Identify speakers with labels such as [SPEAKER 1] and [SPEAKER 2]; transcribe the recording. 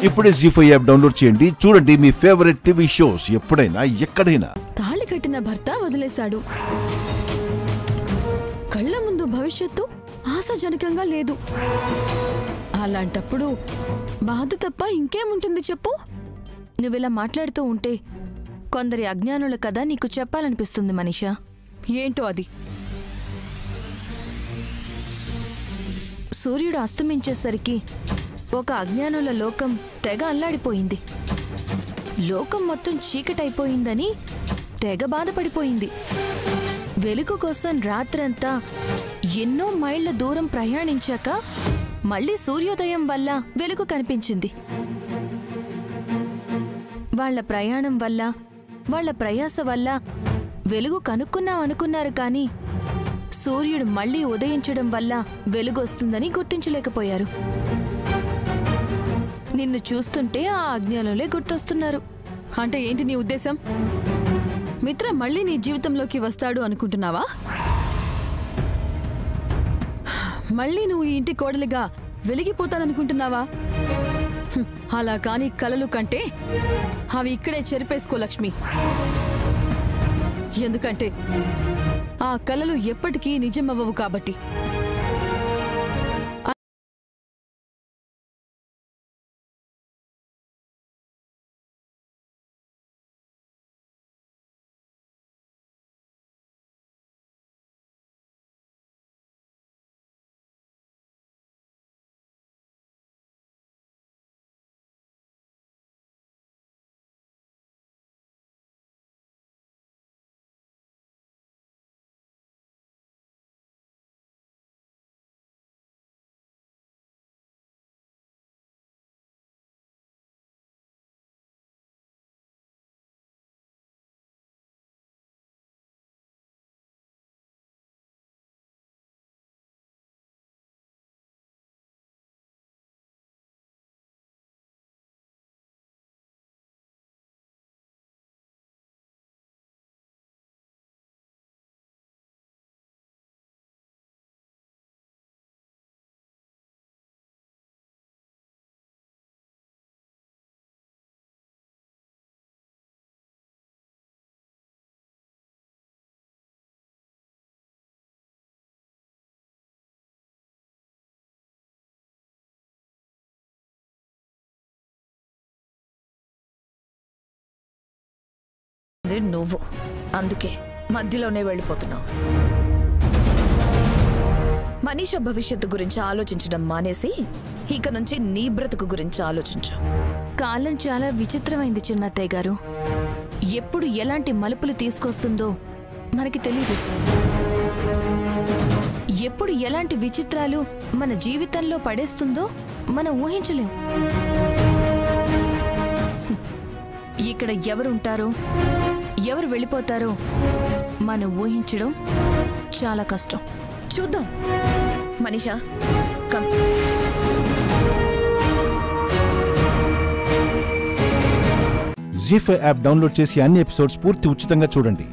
[SPEAKER 1] ఇప్పుడే జీ5 app download చేయండి. చూడండి మీ ఫేవరెట్ టీవీ షోస్ ఎప్పుడైనా ఎక్కడైనా.
[SPEAKER 2] తాళి కట్టిన భర్త వదిలేశాడు. కళ్ళ ముందు భవిష్యత్తు ఆశాజనకంగా లేదు. అలాంటప్పుడు బాధ తప్ప ఇంకేముంటుంది చెప్పు?
[SPEAKER 3] నువ్విలా మాట్లాడుతూ ఉంటే కొందరి అజ్ఞానుల కథ నీకు చెప్పాలనిపిస్తుంది మనీషా.
[SPEAKER 2] ఏంటో అది?
[SPEAKER 3] సూర్యుడు అస్తమించేసరికి ఒక అజ్ఞానుల లోకం తెగ అల్లాడిపోయింది. లోకం మొత్తం చీకటైపోయిందని తెగ బాధపడిపోయింది. వెలుగు కోసం రాత్రంతా ఎన్నో మైళ్ల దూరం ప్రయాణించాక మళ్లీ సూర్యోదయం వల్ల వెలుగు కనిపించింది. వాళ్ల ప్రయాణం వల్ల, వాళ్ల ప్రయాస వల్ల వెలుగు కనుక్కున్నామనుకున్నారు కానీ సూర్యుడు మళ్లీ ఉదయించడం వల్ల వెలుగొస్తుందని గుర్తించలేకపోయారు. నిన్ను చూస్తుంటే ఆ అజ్ఞానులే గుర్తొస్తున్నారు.
[SPEAKER 2] అంటే ఏంటి నీ ఉద్దేశం? మిత్ర మళ్ళీ నీ జీవితంలోకి వస్తాడు అనుకుంటున్నావా? మళ్ళీ నువ్వు ఈ ఇంటి కోడలిగా వెలిగిపోతాననుకుంటున్నావా? అలా కాని కలలు కంటే అవి ఇక్కడే చెరిపేసుకో లక్ష్మి. ఎందుకంటే ఆ కలలు ఎప్పటికీ నిజమవ్వవు కాబట్టి.
[SPEAKER 3] నువ్వు అందుకే మధ్యలోనే వెళ్ళిపోతున్నావు. మనీషా భవిష్యత్తు గురించి ఆలోచించడం మానేసి ఇక నుంచి నీ బ్రతుకు గురించి ఆలోచించు. కాలం చాలా విచిత్రమైంది చిన్నత్తయ్య గారు. ఎప్పుడు ఎలాంటి మలుపులు తీసుకొస్తుందో మనకి తెలీదు. ఎప్పుడు ఎలాంటి విచిత్రాలు మన జీవితంలో పడేస్తుందో మనం ఊహించలేం. ఇక్కడ ఎవరుంటారో ఎవరు వెళ్ళిపోతారో మనం ఊహించడం చాలా కష్టం. చూద్దాం. మనీషా కమ్.
[SPEAKER 1] జీ5 యాప్ డౌన్లోడ్ చేసి అన్ని ఎపిసోడ్స్ పూర్తి ఉచితంగా చూడండి.